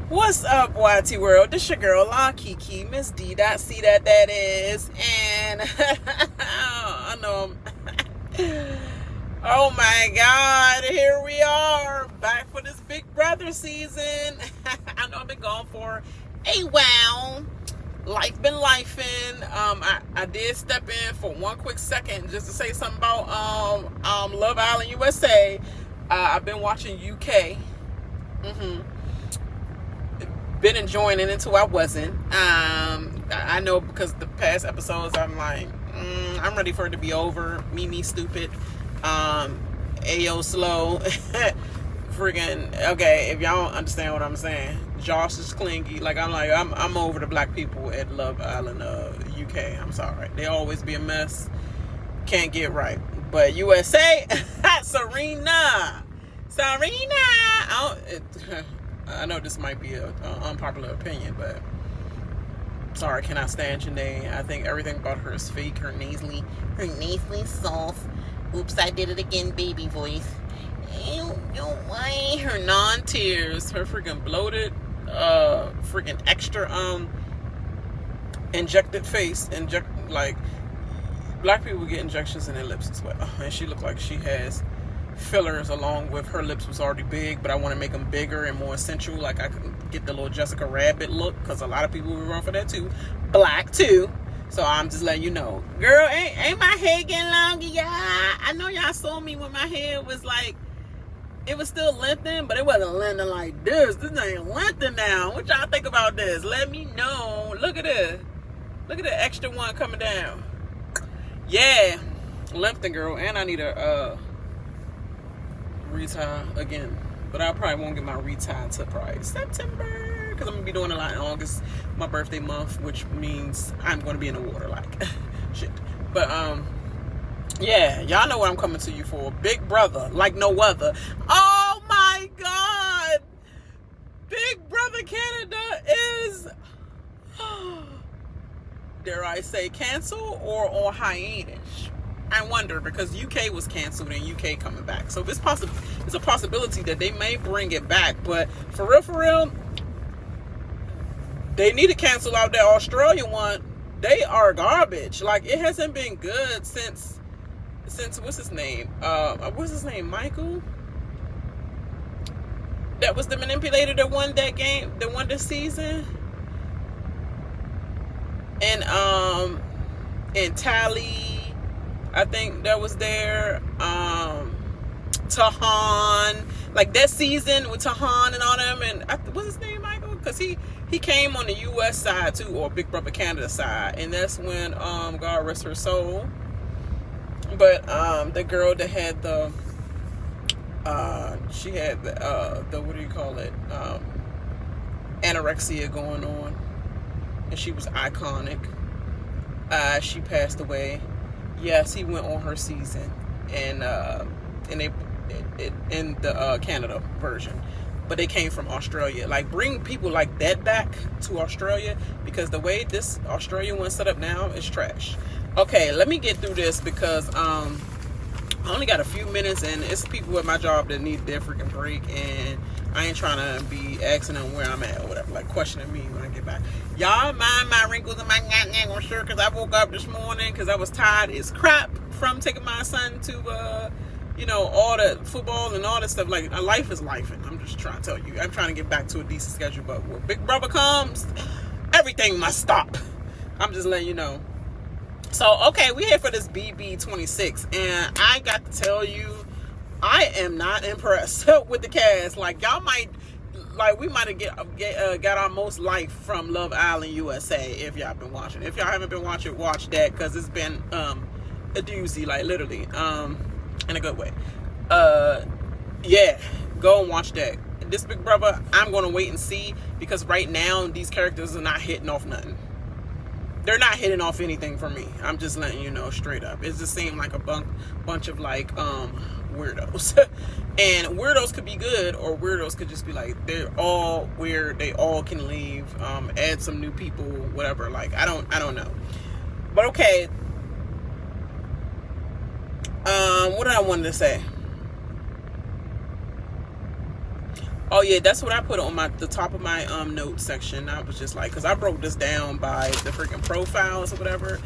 What's up, YT World? This your girl, La Kiki, Miss D. C that is, and I know oh my God, here we are, back for this Big Brother season. I know I've been gone for a while. Life been lifing. I did step in for one quick second just to say something about Love Island USA. I've been watching UK. Been enjoying it until I wasn't. I know because the past episodes I'm like, I'm ready for it to be over. Me stupid. Ayo slow. Friggin' okay, if y'all don't understand what I'm saying, Josh is clingy. I'm over the black people at Love Island UK. I'm sorry. They always be a mess. Can't get right. But USA, Serena. I know this might be an unpopular opinion, but sorry, cannot stand Janae. I think everything about her is fake. Her nasally soft. Oops, I did it again, baby voice. Why? Her non-tears, her freaking bloated, freaking extra injected face, like black people get injections in their lips as well, and she looked like she has fillers along with her lips was already big, but I want to make them bigger and more sensual, like I could get the little Jessica Rabbit look, because a lot of people will run for that too, black too. So I'm just letting you know, girl, ain't my hair getting longer, y'all? I know y'all saw me when my hair was like, it was still lengthened, but it wasn't lengthened like this. This ain't lengthened now. What y'all think about this? Let me know. Look at this. Look at the extra one coming down. Yeah, lengthened, girl, and I need a retie again, but I probably won't get my retie until probably September, because I'm gonna be doing a lot in August, my birthday month, which means I'm gonna be in the water like shit. But yeah, y'all know what I'm coming to you for. Big Brother like no other. Oh my God, Big Brother Canada is dare I say cancel or on hiatus. I wonder, because UK was canceled and UK coming back. So it's a possibility that they may bring it back. But for real, they need to cancel out that Australian one. They are garbage. Like, it hasn't been good since what's his name? Michael? That was the manipulator that won that game, that won this season. And Tally, I think that was there. Tahan, like that season with Tahan and all them, and what's his name, Michael? Because he came on the U.S. side too, or Big Brother Canada side, and that's when God rest her soul. But the girl that had she had the what do you call it? Anorexia going on, and she was iconic. She passed away. Yes, he went on her season, and they in the Canada version, but they came from Australia. Like, bring people like that back to Australia, because the way this Australian one set up now is trash. Okay, let me get through this, because I only got a few minutes, and it's people at my job that need their freaking break, and I ain't trying to be asking them where I'm at or whatever, like questioning me when I get back. Y'all mind my wrinkles and my I'm sure, because I woke up this morning because I was tired as crap from taking my son to all the football and all that stuff. Like, life is life, and I'm just trying to tell you, I'm trying to get back to a decent schedule, but when Big Brother comes, everything must stop. I'm just letting you know. So, okay, we here for this BB26, and I got to tell you, I am not impressed with the cast. Like, y'all might, like, we might have got our most life from Love Island USA if y'all been watching. If y'all haven't been watching, watch that, because it's been a doozy, like, literally, in a good way. Yeah, go and watch that. This Big Brother, I'm going to wait and see, because right now, these characters are not hitting off nothing. They're not hitting off anything for me. I'm just letting you know straight up. It just seemed like a bunch of like weirdos. And weirdos could be good, or weirdos could just be like, they're all weird, they all can leave, add some new people, whatever. Like, I don't know. But okay, What did I want to say? Oh yeah, that's what I put on the top of my notes section. I was just like, because I broke this down by the freaking profiles or whatever,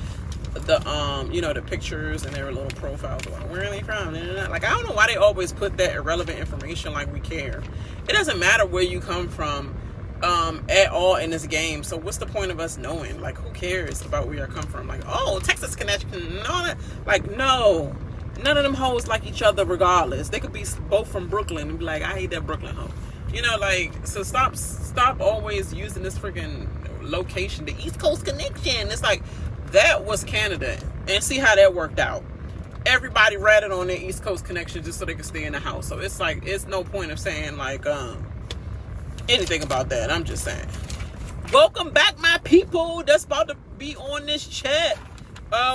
the you know, the pictures and their little profiles of where are they from, and like I don't know why they always put that irrelevant information, like we care. It doesn't matter where you come from at all in this game. So what's the point of us knowing? Like, who cares about where I come from? Like, oh, Texas connection and all that. Like, no, none of them hoes like each other regardless. They could be both from Brooklyn and be like, I hate that Brooklyn hoe. You know, like, so stop always using this freaking location, the East Coast connection. It's like, that was Canada, and see how that worked out. Everybody ratted on their East Coast connection just so they could stay in the house. So it's like, it's no point of saying like anything about that. I'm just saying. Welcome back, my people that's about to be on this chat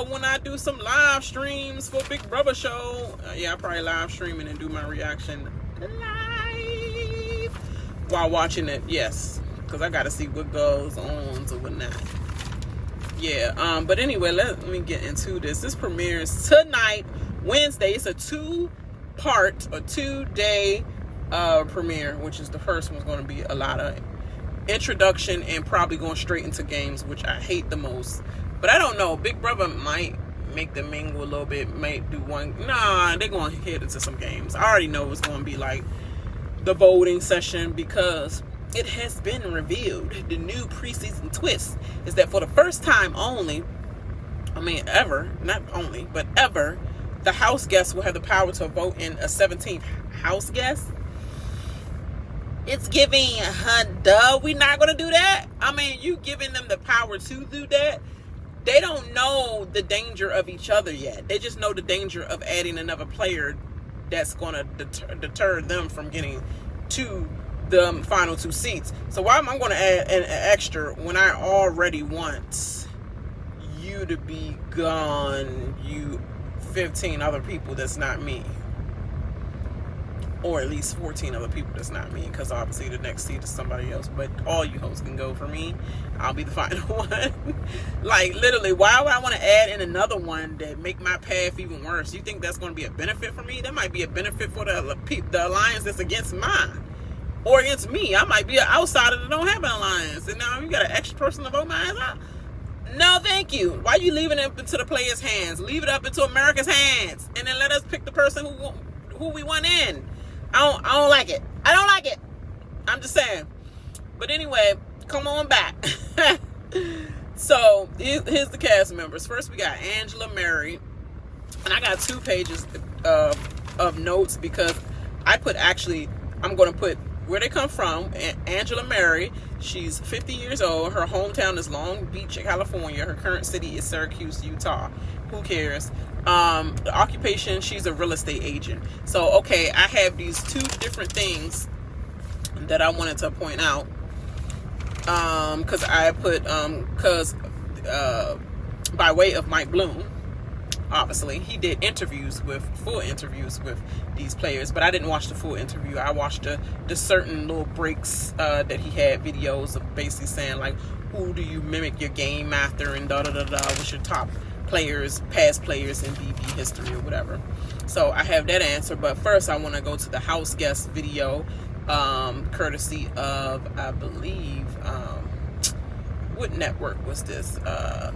when I do some live streams for Big Brother show. Yeah, I probably live streaming and do my reaction live while watching it. Yes, because I gotta see what goes on or whatnot. Yeah, but anyway, let me get into this. This premieres tonight, Wednesday. It's a two-part or two-day premiere, which is the first one's going to be a lot of introduction and probably going straight into games, which I hate the most. But I don't know. Big Brother might make them mingle a little bit, might do one. Nah, they're going to head into some games. I already know it's going to be like the voting session, because it has been revealed. The new preseason twist is that for the first time only, I mean ever, not only, but ever, the house guests will have the power to vote in a 17th house guest. It's giving, duh, we're not going to do that. I mean, you giving them the power to do that. They don't know the danger of each other yet. They just know the danger of adding another player that's going to deter them from getting to the final two seats. So why am I going to add an extra when I already want you to be gone, you 15 other people that's not me, or at least 14 other people that's not me, because obviously the next seat is somebody else, but all you hosts can go for me. I'll be the final one. Like, literally, why would I want to add in another one that make my path even worse? You think that's going to be a benefit for me? That might be a benefit for the alliance that's against mine. Or against me. I might be an outsider that don't have an alliance, and now you got an extra person to vote my ass out. No, thank you. Why are you leaving it up into the players' hands? Leave it up into America's hands, and then let us pick the person who we want in. I don't like it. I don't like it. I'm just saying. But anyway, come on back. So here's the cast members. First, we got Angela Mary, and I got 2 pages of notes, because I'm going to put where they come from. Angela Mary, she's 50 years old. Her hometown is Long Beach, California. Her current city is Syracuse, Utah. Who cares? The occupation, she's a real estate agent. So, okay, I have these 2 different things that I wanted to point out. Because I put, by way of Mike Bloom, obviously, he did full interviews with these players, but I didn't watch the full interview. I watched the certain little breaks that he had, videos of basically saying, like, who do you mimic your game after, and da-da-da-da, what's your top players, past players in BB history or whatever. So I have that answer, but first I want to go to the house guest video, courtesy of, I believe, what network was this? I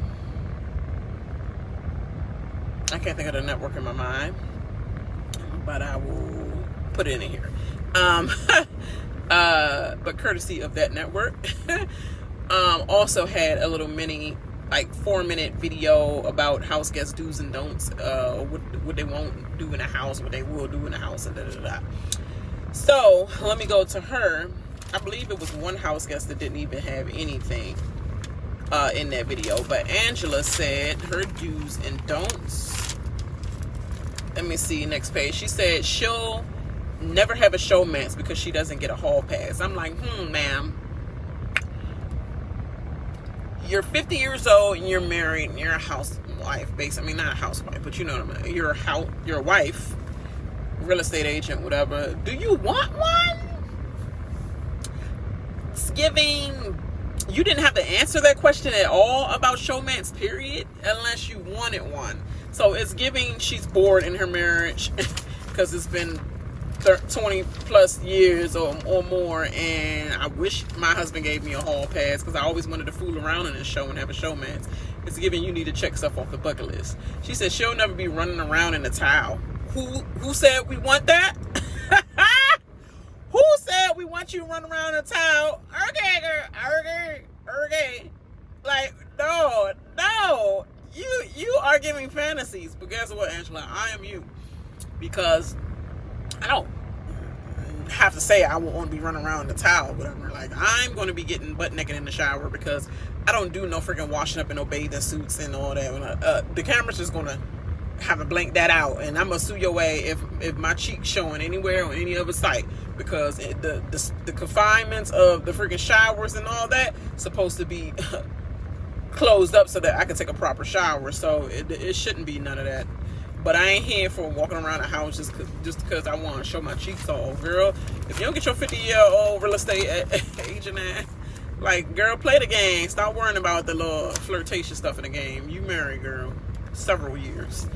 can't think of the network in my mind, but I will put it in here. But courtesy of that network, also had a little mini, like 4-minute video about house guest do's and don'ts, what they won't do in a house, what they will do in a house, and da-da-da-da. So let me go to her. I believe it was one house guest that didn't even have anything in that video, but Angela said her do's and don'ts. Let me see, next page. She said she'll never have a showmance because she doesn't get a hall pass. I'm like, ma'am, you're 50 years old and you're married and you're a housewife, basically. I mean, not a housewife, but you know what I mean. You're a wife, real estate agent, whatever. Do you want one? It's giving. You didn't have to answer that question at all about showmance, period, unless you wanted one. So it's giving she's bored in her marriage because it's been 20 plus years or more, and I wish my husband gave me a hall pass because I always wanted to fool around in this show and have a showmance. It's giving you need to check stuff off the bucket list. She said she'll never be running around in a towel. Who said we want that? Who said we want you to run around in a towel? Okay, girl. Okay. Like, no. You are giving fantasies. But guess what, Angela? I am you. Because I don't have to say I won't want to be running around in the towel or whatever. Like, I'm going to be getting butt naked in the shower because I don't do no freaking washing up in no bathing suits and all that. The camera's just going to have to blank that out, and I'm going to sue your way if my cheek's showing anywhere on any other site, because the confinements of the freaking showers and all that supposed to be closed up so that I can take a proper shower. So it shouldn't be none of that. But I ain't here for walking around the house just because I want to show my cheeks off. Girl, if you don't get your 50-year-old real estate agent at, like, girl, play the game. Stop worrying about the little flirtation stuff in the game. You married, girl, several years.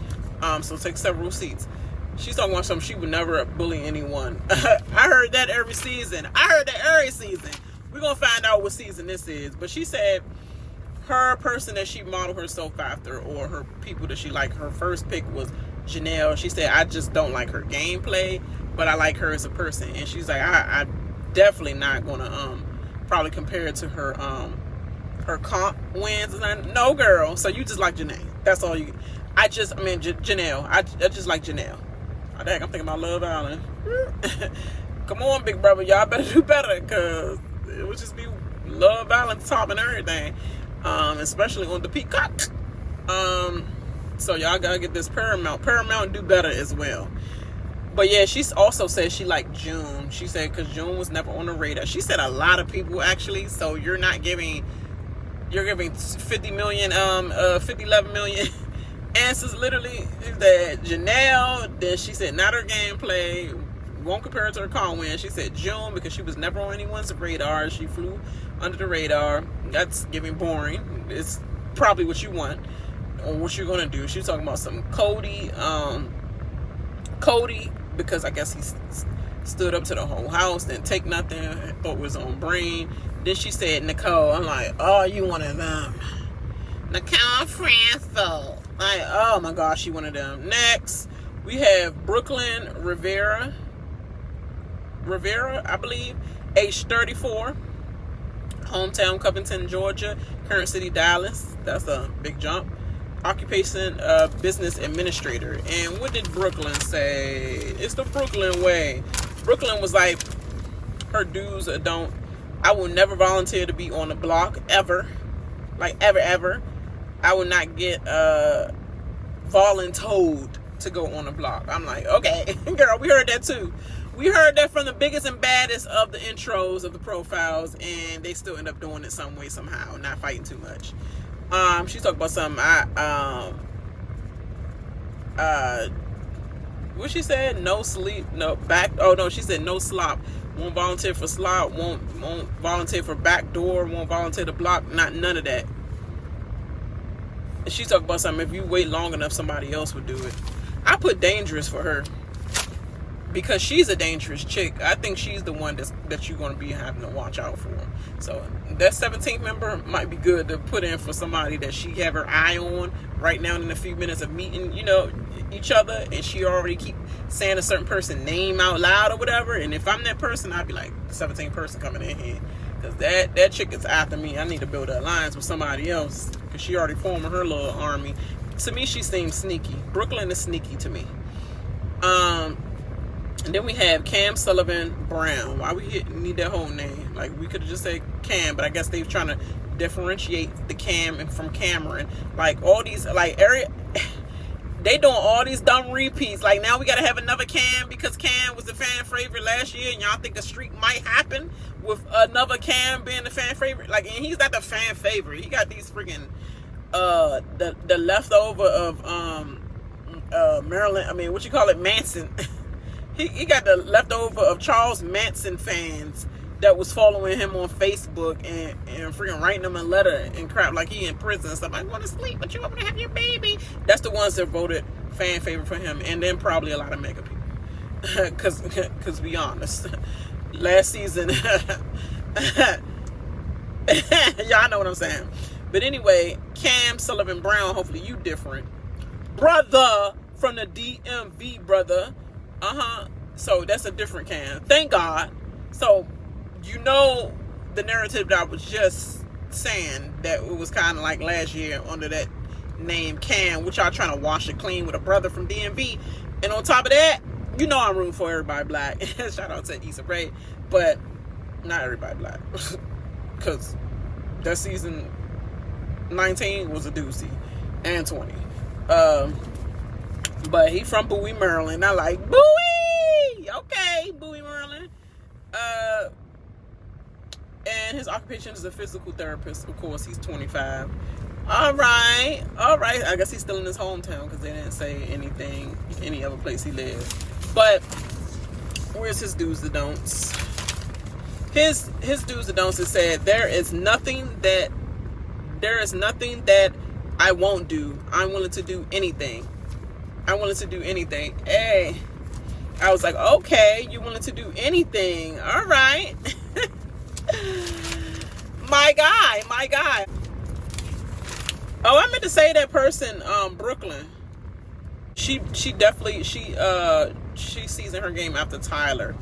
So take several seats. She's talking about something she would never bully anyone. I heard that every season. We're going to find out what season this is. But she said her person that she modeled herself after, or her people that she liked, her first pick was Janelle. She said, I just don't like her gameplay, but I like her as a person. And she's like, I definitely not going to probably compare it to her comp wins. And no, girl. So you just like Janae. That's all you. Janelle. I just like Janelle. Oh, dang, I'm thinking about Love Island. Come on, big brother. Y'all better do better, because it would just be Love Island top and everything. Especially on the Peacock. So y'all gotta get this Paramount. Paramount do better as well. But yeah, she also said she liked June. She said because June was never on the radar. She said a lot of people actually. So you're giving 50 million, 11 million answers literally. That Janelle, then she said not her gameplay, won't compare it to her call win. She said June because she was never on anyone's radar. She flew under the radar. That's giving boring. It's probably what you want or what you're gonna do. She's talking about some Cody because I guess he stood up to the whole house, didn't take nothing, thought it was on brain. Then she said Nicole. I'm like, oh, you one of them. Nicole Franco. Like, oh my gosh, she one of them. Next, we have Brooklyn Rivera, I believe, age 34, hometown Covington, Georgia, current city Dallas. That's a big jump. Occupation, business administrator. And what did Brooklyn say? It's the Brooklyn way. Brooklyn was like, her dues don't. I will never volunteer to be on the block ever, like ever. I will not get voluntold to go on the block. I'm like, okay, girl, we heard that too. We heard that from the biggest and baddest of the intros of the profiles, and they still end up doing it some way, somehow, not fighting too much. She talked about something. What she said? No sleep, no back. Oh no, she said no slop. Won't volunteer for slop. Won't volunteer for back door. Won't volunteer to block. Not none of that. And she talked about something. If you wait long enough, somebody else would do it. I put dangerous for her because she's a dangerous chick. I think she's the one that you're going to be having to watch out for. So that 17th member might be good to put in for somebody that she have her eye on right now in a few minutes of meeting, each other, and she already keep saying a certain person's name out loud or whatever. And if I'm that person, I'd be like, the 17th person coming in here, because that chick is after me. I need to build an alliance with somebody else because she already formed her little army. To me, she seems sneaky. Brooklyn is sneaky to me. And then we have Cam Sullivan Brown. Why we need that whole name? Like, we could have just said Cam, but I guess they're trying to differentiate the Cam from Cameron. Like, all these, they doing all these dumb repeats. Like, now we got to have another Cam because Cam was the fan favorite last year, and y'all think a streak might happen with another Cam being the fan favorite? Like, and he's not the fan favorite. He got these freaking, the leftover of, Marilyn, Manson. He got the leftover of Charles Manson fans that was following him on Facebook and freaking writing him a letter and crap like he in prison and stuff. I want to sleep, but you want to have your baby. That's the ones that voted fan favorite for him, and then probably a lot of mega people. Cause be honest, last season, y'all know what I'm saying. But anyway, Cam Sullivan Brown, hopefully you different. Brother from the DMV, brother. So that's a different Cam. Thank God. So, you know the narrative that I was just saying, that it was kind of like last year under that name Cam, which y'all trying to wash it clean with a brother from DMV. And on top of that, you know I'm rooting for everybody black. Shout out to Issa Rae. But not everybody black. Because that season 19 was a doozy. And 20. But he from Bowie, Maryland. I like Bowie! Okay, Bowie, Maryland. And his occupation is a physical therapist. Of course, he's 25. All right. I guess he's still in his hometown because they didn't say anything any other place he lived. But where's his do's and don'ts? His do's and don'ts is said there is nothing that I won't do. I'm willing to do anything. Hey, I was like, okay, you willing to do anything? All right. My guy. Oh, I meant to say that person, Brooklyn. She definitely seasoned her game after Tyler,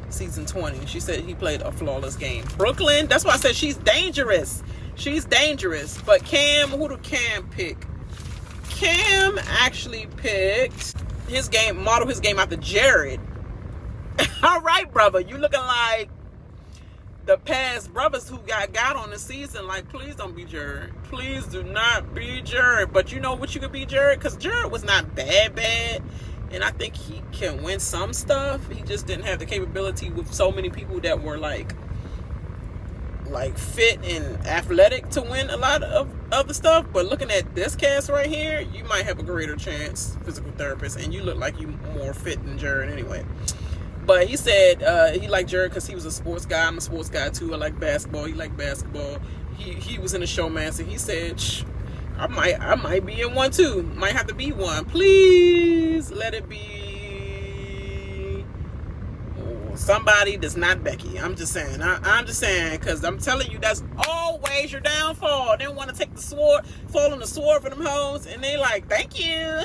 season 20. She said he played a flawless game. Brooklyn, that's why I said she's dangerous. But Cam, who did Cam pick? Cam actually picked modeled his game after Jared. All right, brother, you looking like the past brothers who got on the season. Like, please don't be Jared. Please do not be Jared. But you know what you could be, Jared? Because Jared was not bad. And I think he can win some stuff. He just didn't have the capability with so many people that were like fit and athletic to win a lot of other stuff. But looking at this cast right here, you might have a greater chance, physical therapist, and you look like you more fit than Jared anyway. But he said he liked Jared because he was a sports guy. I'm a sports guy too. I like basketball. He liked basketball. He was in the showmancer. He said, I might be in one too. Might have to be one. Please let it be somebody that's not Becky. I'm just saying. I'm just saying, because I'm telling you, that's always your downfall. They want to take the sword, fall on the sword for them hoes, and they like, thank you.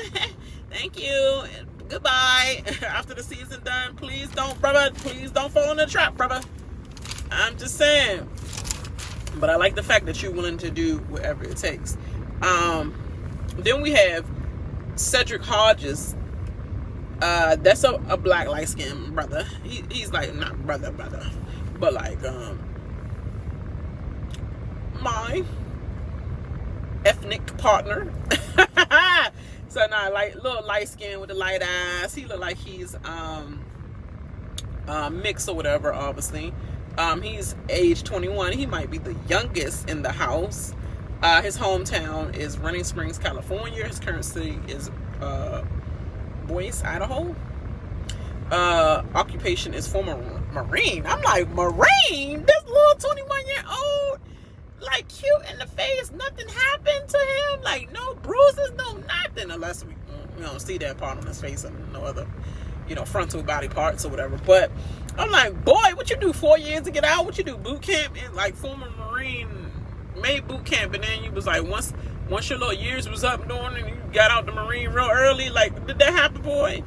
Thank you. Goodbye. After the season done, please don't, brother. Please don't fall in the trap, brother. I'm just saying. But I like the fact that you're willing to do whatever it takes. Then we have Cedric Hodges. That's a black light-skinned brother. He's like, not brother, but like my ethnic partner. So now, like, little light skin with the light eyes. He look like he's mixed or whatever. Obviously, he's age 21. He might be the youngest in the house. His hometown is Running Springs, California. His current city is Boise, Idaho. Occupation is former Marine. I'm like, Marine? This little 21-year-old, like, cute in the face. Nothing happened to him. Like, no bruises, no nothing. Unless we don't see that part on his face and no other, frontal body parts or whatever. But I'm like, boy, what you do 4 years to get out? What you do, boot camp? And like, former Marine made boot camp, and then you was like, once your little years was up doing and you got out the Marine real early, like, did that happen, boy?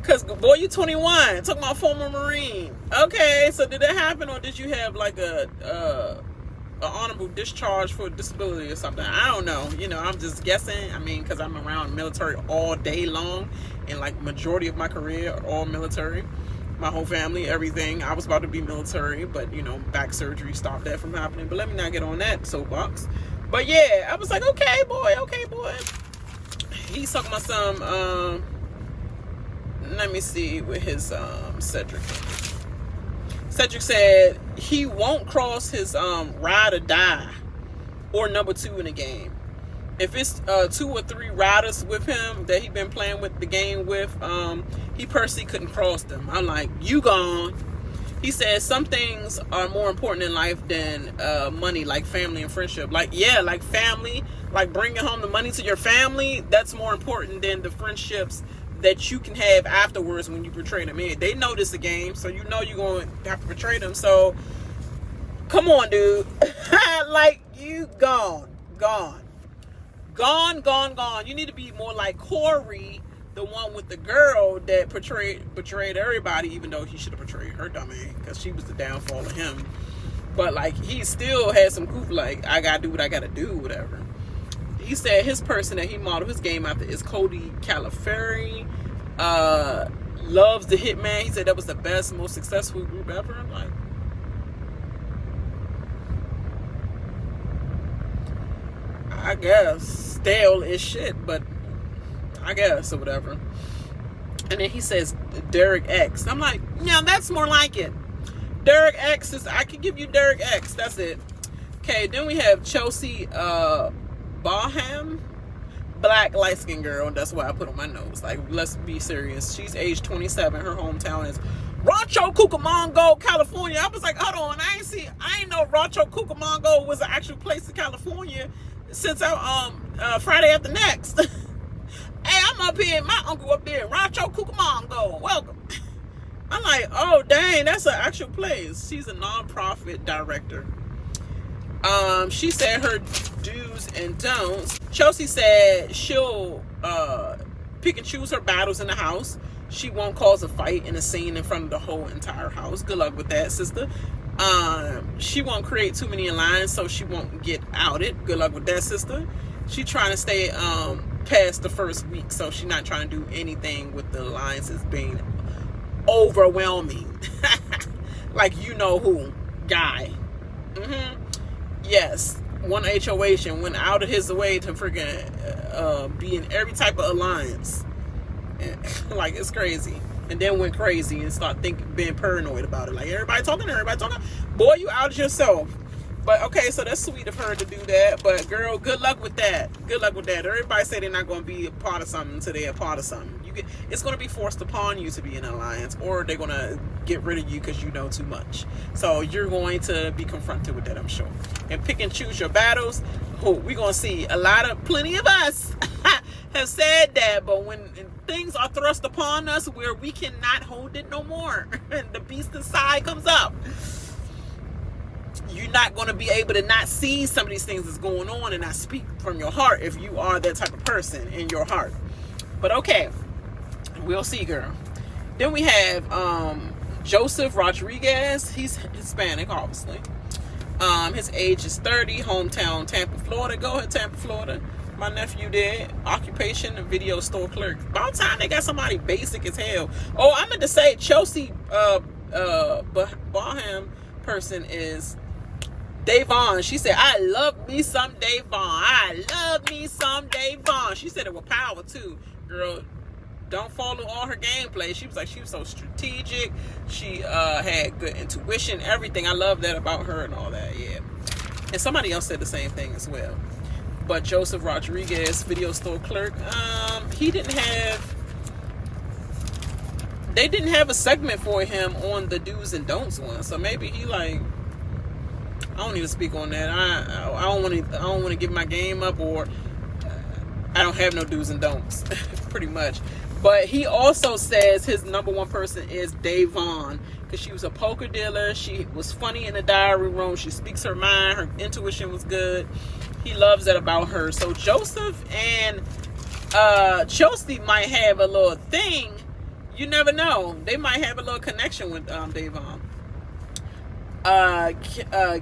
Because, boy, you 21. Talking about former Marine. Okay, so did that happen, or did you have like a honorable discharge for disability or something? I don't know. I'm just guessing. I mean, because I'm around military all day long, and like majority of my career all military. My whole family, everything. I was about to be military, but back surgery stopped that from happening. But let me not get on that soapbox. But yeah, I was like, okay, boy. He's talking about some. Let me see with his Cedric. Cedric said he won't cross his ride or die or number 2 in the game. If it's 2 or 3 riders with him that he been playing with the game with, he personally couldn't cross them. I'm like, you gone. He says some things are more important in life than money, like family and friendship. Like, yeah, like family, like bringing home the money to your family, that's more important than the friendships that you can have afterwards when you betray them. They know this is a game, so you know you're going to have to betray them. So, come on, dude. Like, you gone. You need to be more like Corey, the one with the girl that betrayed everybody, even though he should have betrayed her dumb ass, because she was the downfall of him. But like, he still had some goof, like, I gotta do what I gotta do, whatever. He said his person that he modeled his game after is Cody Califari. Loves the Hitman. He said that was the best, most successful group ever. I'm like, I guess stale is shit, but I guess, or whatever. And then he says Derek X. I'm like, yeah, that's more like it. Derek X is, I can give you Derek X. That's it. Okay, then we have Chelsea Baham, black light-skinned girl. That's what I put on my notes. Like, let's be serious. She's age 27. Her hometown is Rancho Cucamonga, California. I was like, hold on, I ain't know Rancho Cucamonga was an actual place in California since Friday After Next. Hey, I'm up here, my uncle up there, Rancho Cucamonga. Welcome. I'm like, oh dang, that's an actual place. She's a non-profit director. She said her do's and don'ts. Chelsea said she'll pick and choose her battles in the house. She won't cause a fight in a scene in front of the whole entire house. Good luck with that, sister. She won't create too many lines, so she won't get outed. Good luck with that, sister. She trying to stay past the first week, so she's not trying to do anything with the alliances being overwhelming. Like, you know who guy. Yes, one HOH and went out of his way to freaking be in every type of alliance. Like, it's crazy. And then went crazy and start being paranoid about it. Like, everybody talking. Boy, you outed yourself. But okay, so that's sweet of her to do that. But girl, good luck with that. Everybody say they're not going to be a part of something until they're a part of something. It's going to be forced upon you to be in an alliance, or they're going to get rid of you because you know too much. So you're going to be confronted with that, I'm sure. And pick and choose your battles. We're going to see plenty of us have said that, but when things are thrust upon us where we cannot hold it no more, and the beast inside comes up, you're not going to be able to not see some of these things that's going on and not speak from your heart if you are that type of person in your heart. But okay, we'll see, girl. Then we have Joseph Rodriguez. He's Hispanic, obviously. His age is 30. Hometown, Tampa, Florida. Go ahead, Tampa, Florida. My nephew did. Occupation, video store clerk. About time they got somebody basic as hell. Oh, I meant to say Chelsea Baham person is Davon. She said, I love me some Davon. She said it with power too. Girl, don't follow all her gameplay. She was so strategic. She had good intuition, everything. I love that about her and all that, yeah. And somebody else said the same thing as well. But Joseph Rodriguez, video store clerk, they didn't have a segment for him on the do's and don'ts one. So maybe he like, I don't need to speak on that. I don't want to give my game up, or I don't have no do's and don'ts, pretty much. But he also says his number one person is Davon, because she was a poker dealer. She was funny in the diary room. She speaks her mind. Her intuition was good. He loves that about her. So Joseph and Chelsea might have a little thing. You never know. They might have a little connection with Davon.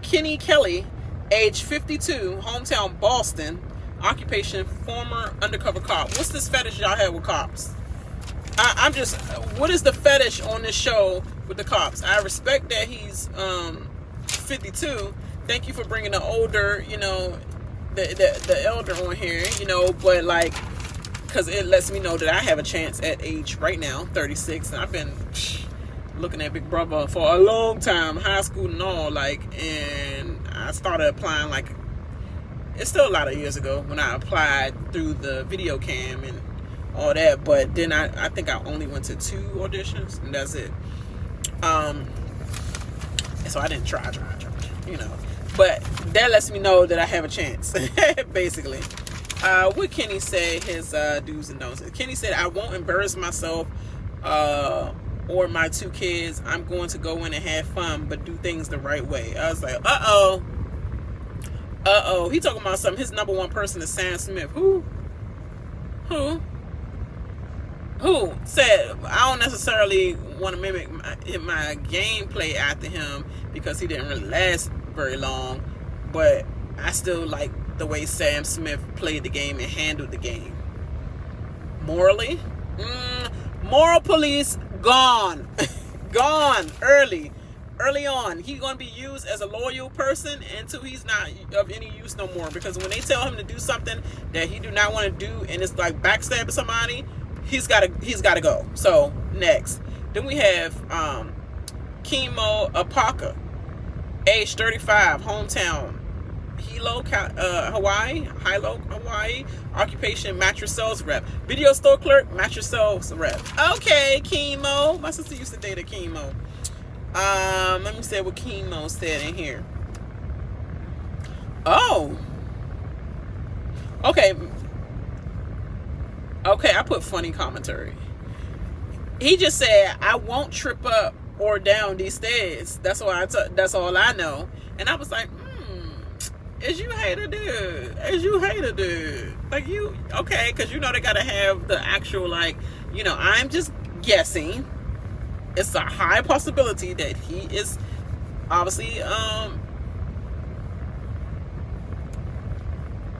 Kenny Kelly, age 52, hometown Boston, occupation former undercover cop. What's this fetish y'all have with cops? I'm just, what is the fetish on this show with the cops? I respect that he's 52. Thank you for bringing the older, the elder on here, but like, because it lets me know that I have a chance at age right now, 36, and I've been looking at Big Brother for a long time, high school and all, and I started applying it's still a lot of years ago when I applied through the video cam and all that, but then I think I only went to 2 auditions and that's it. So I didn't try, you know. But that lets me know that I have a chance, basically. What Kenny say his do's and don'ts? Kenny said, I won't embarrass myself or my 2 kids. I'm going to go in and have fun, but do things the right way. I was like, uh-oh. He talking about something. His number 1 person is Sam Smith. Who said, I don't necessarily want to mimic my gameplay after him because he didn't really last very long, but I still like the way Sam Smith played the game and handled the game. Morally, moral police gone. Gone early on. He's going to be used as a loyal person until he's not of any use no more, because when they tell him to do something that he do not want to do and it's like backstabbing somebody, he's got to go. So next, then we have Chemo Apaka, age 35, hometown Hilo, Hawaii, occupation mattress sales rep, video store clerk, mattress sales rep. Okay, Chemo. My sister used to date a Chemo. Let me say what Chemo said in here. Oh, okay, I put funny commentary. He just said, I won't trip up or down these stairs. That's all I know. And I was like, is you hate a dude? Like, you, okay, because you know they gotta have the actual, like, you know, I'm just guessing. It's a high possibility that he is obviously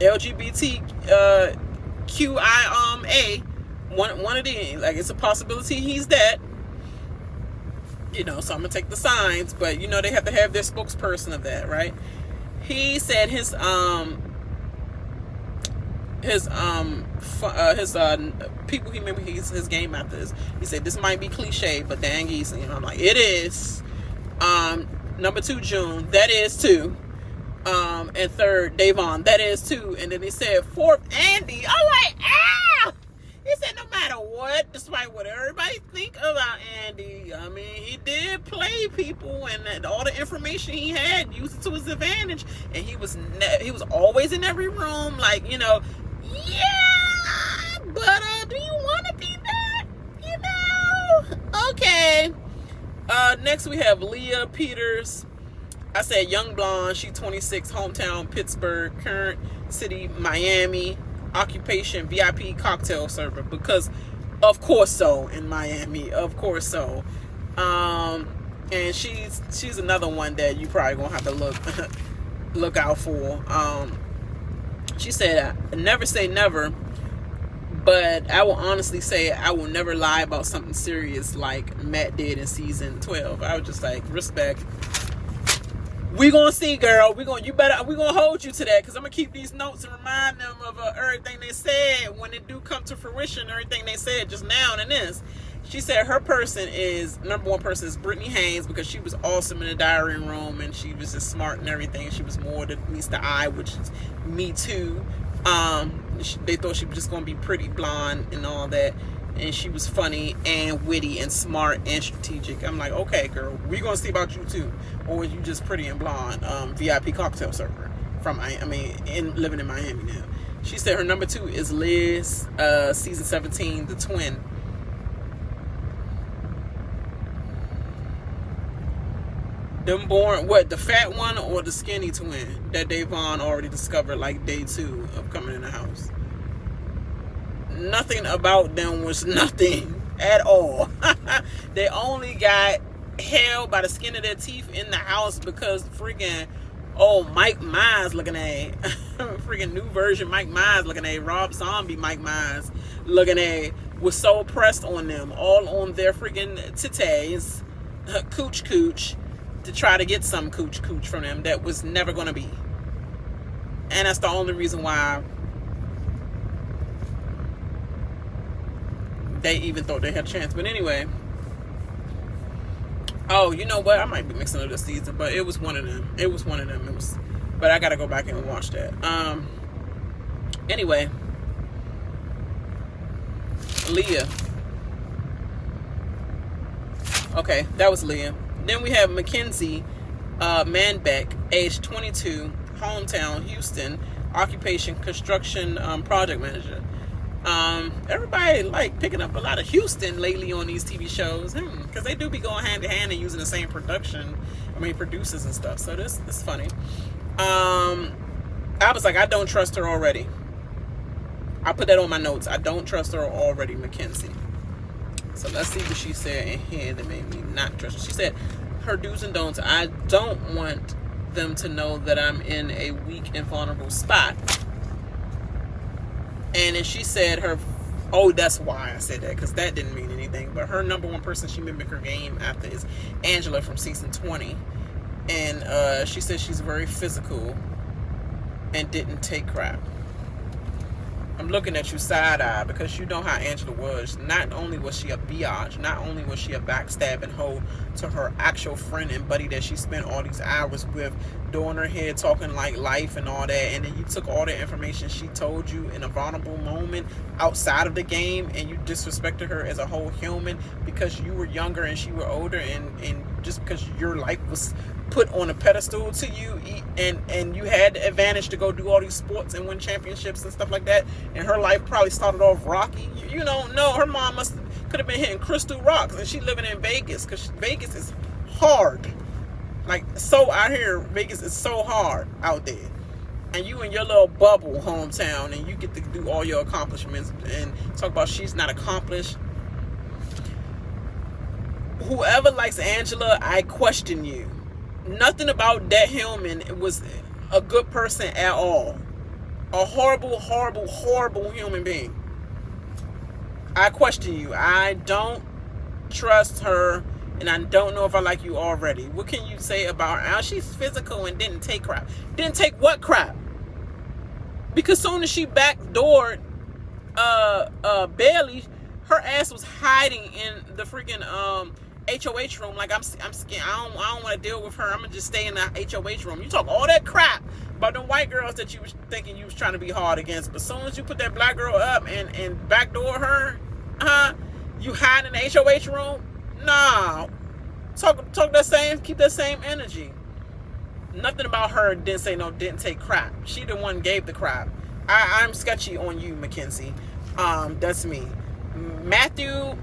LGBTQIA, one of the, like, it's a possibility he's that. You know, so I'm gonna take the signs, but you know they have to have their spokesperson of that, right? He said his people he remember his game after this. He said this might be cliche, but dang easy. And I'm like, it is. Number 2, June, that is 2. And 3rd, Davon, that is 2. And then he said 4th, Andy. I'm like, ah! He said no matter what, despite what everybody think about Andy, I mean, he did play people, and all the information he had, used it to his advantage, and he was always in every room, like, you know, yeah, but do you want to be that? You know? Okay. Next we have Leah Peters. I said young blonde, she 26, hometown Pittsburgh, current city Miami, occupation VIP cocktail server, because of course so, in Miami, of course so. And she's another one that you probably gonna have to look out for. She said, never say never, but I will honestly say I will never lie about something serious like Matt did in season 12. I was just like, respect. We gonna see, girl. We gonna hold you to that, because I'm gonna keep these notes and remind them of everything they said when it do come to fruition. Everything they said just now and this. She said her number 1 person is Brittany Haynes, because she was awesome in the diary room and she was just smart and everything. She was more than meets the eye, which is me too. They thought she was just gonna be pretty blonde and all that. And she was funny and witty and smart and strategic. I'm like, okay, girl, we're going to see about you too. Or you just pretty and blonde, VIP cocktail server living in Miami now. She said her number 2 is Liz, season 17, the twin. Them born, what, the fat one or the skinny twin that Davon already discovered like day 2 of coming in the house? Nothing about them was nothing at all. They only got held by the skin of their teeth in the house because freaking Mike Myers looking at freaking new version Mike Myers looking at Rob Zombie Mike Myers looking at was so pressed on them, all on their freaking titties, cooch to try to get some cooch from them that was never gonna be. And that's the only reason why they even thought they had a chance. But anyway, oh, you know what? I might be mixing up the season, but it was one of them. But I gotta go back and watch that. Anyway, Leah. Okay, that was Leah. Then we have Mackenzie, Manbeck, age 22, hometown, Houston, occupation, construction project manager. Everybody like picking up a lot of Houston lately on these TV shows, because they do be going hand to hand and using the same producers and stuff. So this is funny. I was like, I don't trust her already. I put that on my notes. I don't trust her already, Mackenzie. So let's see what she said in here that made me not trust her. She said, her do's and don'ts. I don't want them to know that I'm in a weak and vulnerable spot. And then she said that's why I said that, because that didn't mean anything. But her number one person she mimicked her game after is Angela from season 20. And she said she's very physical and didn't take crap. I'm looking at you side-eye because you know how Angela was. Not only was she a biatch, not only was she a backstabbing hoe to her actual friend and buddy that she spent all these hours with, doing her head, talking like life and all that, and then you took all the information she told you in a vulnerable moment outside of the game, and you disrespected her as a whole human because you were younger and she were older, and just because your life was put on a pedestal to you, and you had the advantage to go do all these sports and win championships and stuff like that, and her life probably started off rocky. You don't know. Her mom could have been hitting crystal rocks, and she living in Vegas, because Vegas is hard. Like, so out here, Vegas is so hard out there, and you in your little bubble hometown, and you get to do all your accomplishments and talk about she's not accomplished. Whoever likes Angela, I question you. Nothing about that human was a good person at all. A horrible, horrible, horrible human being. I question you. I don't trust her, and I don't know if I like you already. What can you say about her? She's physical and didn't take crap. Didn't take what crap? Because soon as she backdoored Bailey, her ass was hiding in the freaking HOH room. Like, I'm scared. I don't want to deal with her. I'm gonna just stay in the HOH room. You talk all that crap about the white girls that you was thinking you was trying to be hard against, but as soon as you put that black girl up and backdoor her, you hide in the HOH room. No, talk that same, keep that same energy. Nothing about her didn't take crap. She the one gave the crap. I'm sketchy on you, Mackenzie. That's me. Matthew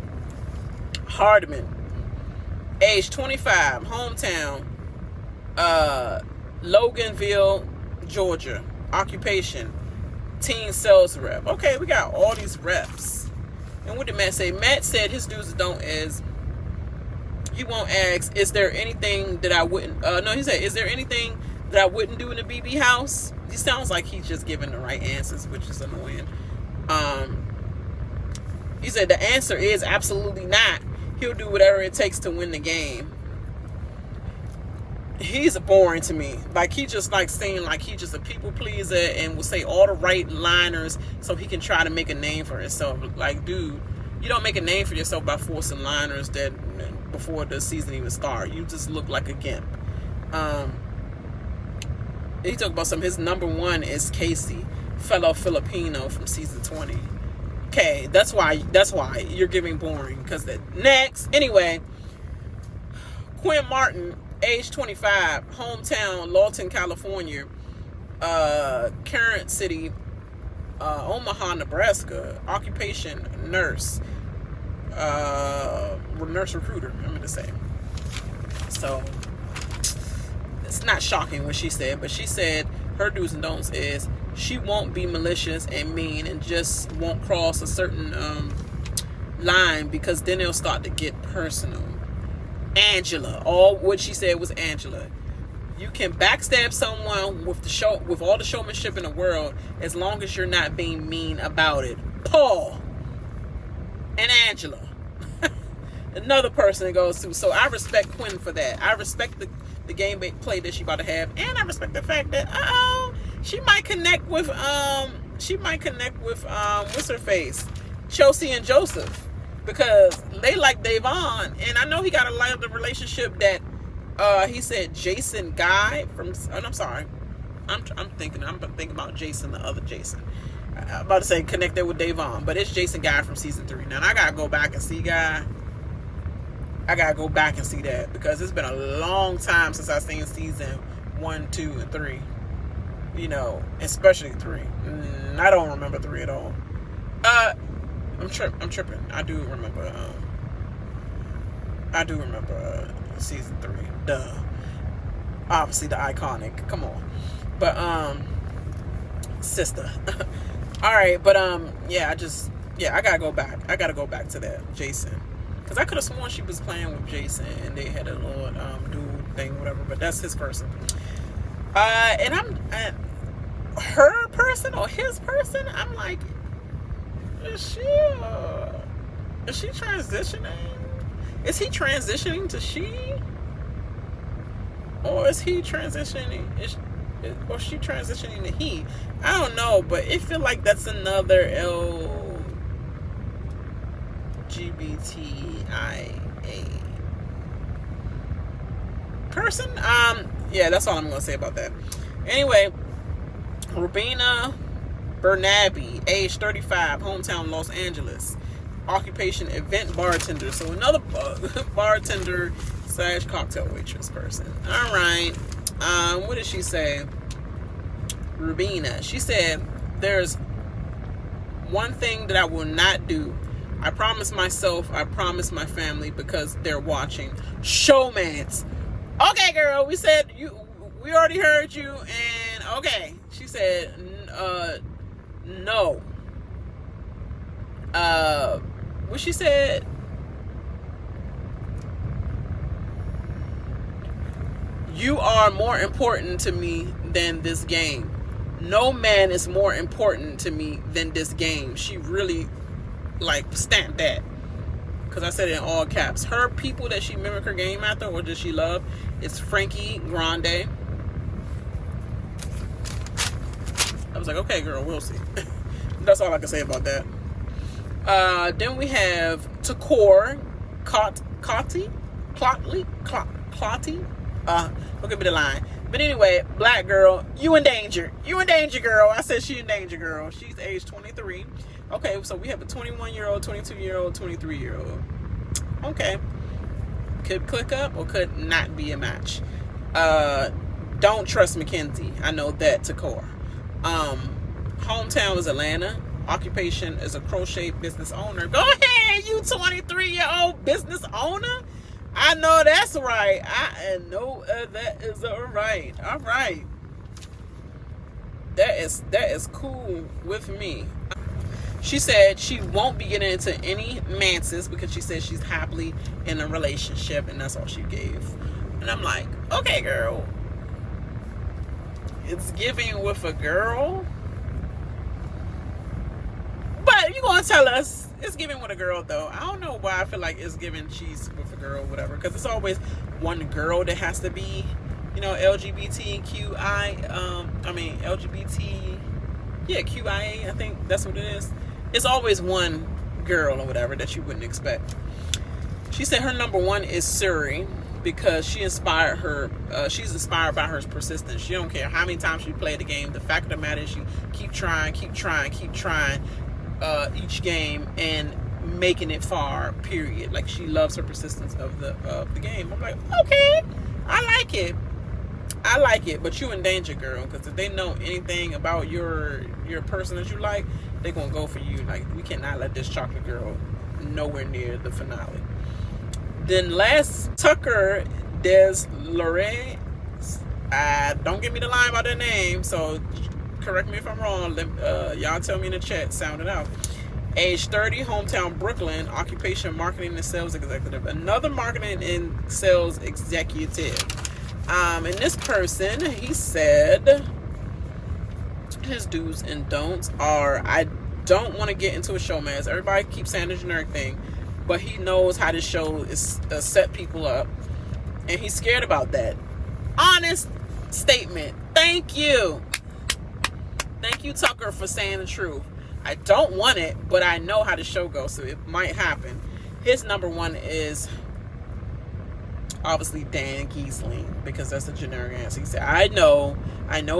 Hardman, age 25, hometown, Loganville, Georgia, occupation, teen sales rep. Okay, we got all these reps. And what did Matt say? Matt said his do's and don'ts is he won't ask, is there anything that I wouldn't, he said, is there anything that I wouldn't do in the BB house? He sounds like he's just giving the right answers, which is annoying. He said the answer is absolutely not. He'll do whatever it takes to win the game. He's boring to me. Like, he just like saying like he's just a people pleaser and will say all the right liners so he can try to make a name for himself. Like, dude, you don't make a name for yourself by forcing liners that before the season even starts. You just look like a gimp. He talked about his number one is Casey, fellow Filipino from season 20. Okay, that's why you're giving boring, because next. Anyway, Quinn Martin, age 25, hometown Lawton, California, current city Omaha, Nebraska, occupation nurse, nurse recruiter, I'm going to say. So it's not shocking what she said, but she said her do's and don'ts is she won't be malicious and mean and just won't cross a certain line, because then it'll start to get personal. Angela, all what she said was Angela. You can backstab someone with all the showmanship in the world as long as you're not being mean about it. Paul and Angela. Another person that goes through. So I respect Quinn for that. I respect the game play that she about to have, and I respect the fact that she might connect with what's her face, Chelsea and Joseph, because they like Davon, and I know he got a lot of the relationship that he said Jason Guy from. I'm sorry, I'm thinking about Jason, the other Jason. I'm about to say connected with Davon, but it's Jason Guy from season 3. Now I gotta go back and see Guy. I gotta go back and see that, because it's been a long time since I've seen season 1, 2, and 3. You know, especially 3. I don't remember 3 at all. I'm tripping. I do remember season 3. Duh. Obviously the iconic. Come on. But sister. All right, but yeah, I gotta go back. I gotta go back to that Jason, because I could have sworn she was playing with Jason and they had a little dude thing, whatever. But that's his person. And I'm her person or his person. I'm like, is she transitioning? Is he transitioning to she? Or is he transitioning? Or she transitioning to he? I don't know, but it feel like that's another LGBTIA person. Yeah, that's all I'm gonna say about that. Anyway, Rubina Bernabe, age 35, hometown Los Angeles, occupation event bartender. So another bartender / cocktail waitress person. All right. What did she say? Rubina. She said, there's one thing that I will not do. I promise myself, I promise my family, because they're watching. Showmance. Okay, girl, we already heard you, and okay. She said, no. What she said? You are more important to me than this game. No man is more important to me than this game. She really, like, stamped that. Because I said it in all caps. Her people that she mimic her game after, or does she love, is Frankie Grande. I was like, okay, girl, we'll see. That's all I can say about that. Then we have Takor Clotty. Don't give me the line. But anyway, black girl, you in danger. You in danger, girl. I said she in danger, girl. She's age 23. Okay, so we have a 21-year-old, 22-year-old, 23-year-old. Okay. Could click up or could not be a match. Don't trust Mackenzie. I know that, Takor. Hometown is Atlanta. Occupation is a crochet business owner. Go ahead, you 23-year-old business owner. I know that's right. I know that is right. All right. That is cool with me. She said she won't be getting into any manses because she said she's happily in a relationship, and that's all she gave. And I'm like, okay, girl. It's giving with a girl. But you gonna tell us it's giving with a girl, though. I don't know why I feel like it's giving she's with a girl, whatever. Because it's always one girl that has to be, you know, LGBTQI. LGBT. Yeah, QIA. I think that's what it is. It's always one girl or whatever that you wouldn't expect. She said her number one is Suri because she's inspired by her persistence. She don't care how many times she played the game. The fact of the matter is she keep trying each game and making it far, period. Like, she loves her persistence of the game. I'm like, okay, I like it, but you in danger, girl, because if they know anything about your person that you like, they're gonna go for you. Like, we cannot let this chocolate girl nowhere near the finale. Then last, Tucker Des Lorraine. Don't give me the line about their name, so correct me if I'm wrong. Y'all tell me in the chat, sound it out. Age 30, hometown Brooklyn, occupation marketing and sales executive. Another marketing and sales executive. And this person, he said his do's and don'ts are, I don't want to get into a showmance. Everybody keeps saying the generic thing, but he knows how this show is set people up, and he's scared about that. Honest statement. Thank you, Tucker, for saying the truth. I don't want it, but I know how the show goes, so it might happen. His number one is obviously Dan Giesling, because that's a generic answer. He said, I know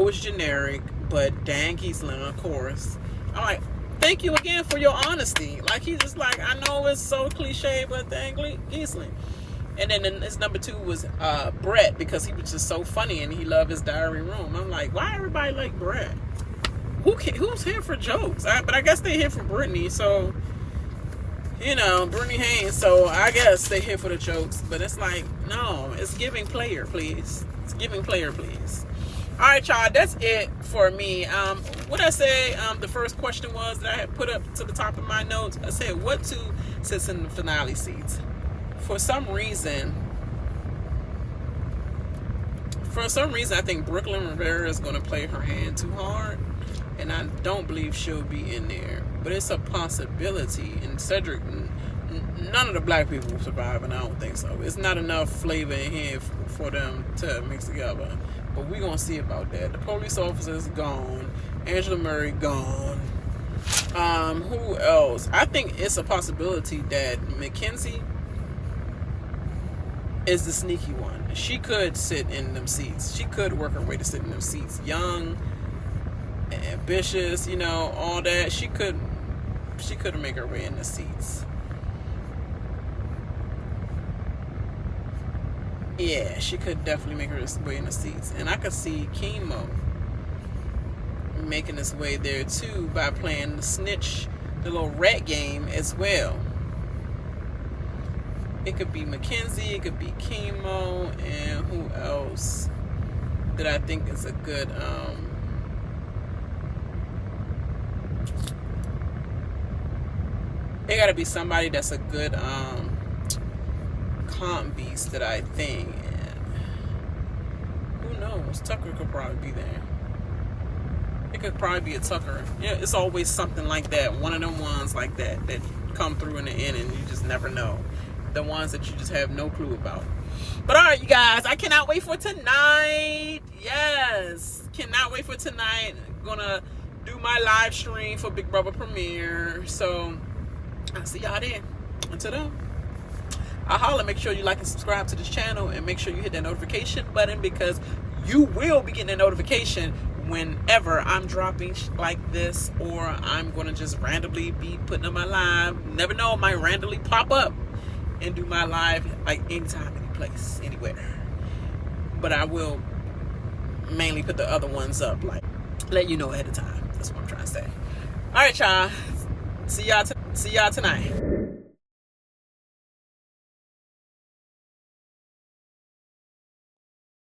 it's generic, but Dan Giesling, of course. I'm like, thank you again for your honesty. Like, he's just like, I know it's so cliche, but Dan Giesling. And then his number 2 was Brett, because he was just so funny and he loved his diary room. I'm like, why everybody like Brett? Who's here for jokes? But I guess they here for Brittany, so, you know, Brittany Haynes, so I guess they here for the jokes. But it's like, no, it's giving player, please. It's giving player, please. All right, y'all, that's it for me. What I say, the first question was that I had put up to the top of my notes. I said, what 2 sits in the finale seats? For some reason, I think Brooklyn Rivera is going to play her hand too hard. And I don't believe she'll be in there. But it's a possibility. And Cedric, none of the black people will survive, and I don't think so. It's not enough flavor in here for them to mix together. But we're going to see about that. The police officer's gone. Angela Murray gone. Who else? I think it's a possibility that Mackenzie is the sneaky one. She could sit in them seats. She could work her way to sit in them seats. Young, ambitious, you know, all that. She could make her way in the seats. Yeah, she could definitely make her way in the seats. And I could see KiBone making his way there too by playing the snitch, the little rat game as well. It could be Mackenzie, it could be KiBone, and who else that I think is a good it gotta be somebody that's a good comp beast that I think. And who knows? Tucker could probably be there. It could probably be a Tucker. Yeah, it's always something like that. One of them ones like that come through in the end and you just never know. The ones that you just have no clue about. But all right, you guys, I cannot wait for tonight. Yes, cannot wait for tonight. Gonna do my live stream for Big Brother premiere. So I'll see y'all there. Until then, I'll holla. Make sure you like and subscribe to this channel, and make sure you hit that notification button, because you will be getting a notification whenever I'm dropping like this, or I'm gonna just randomly be putting on my live. Never know, it might randomly pop up and do my live like anytime, any place, anywhere. But I will mainly put the other ones up, like let you know ahead of time. That's what I'm trying to say. All right, y'all. See y'all tonight.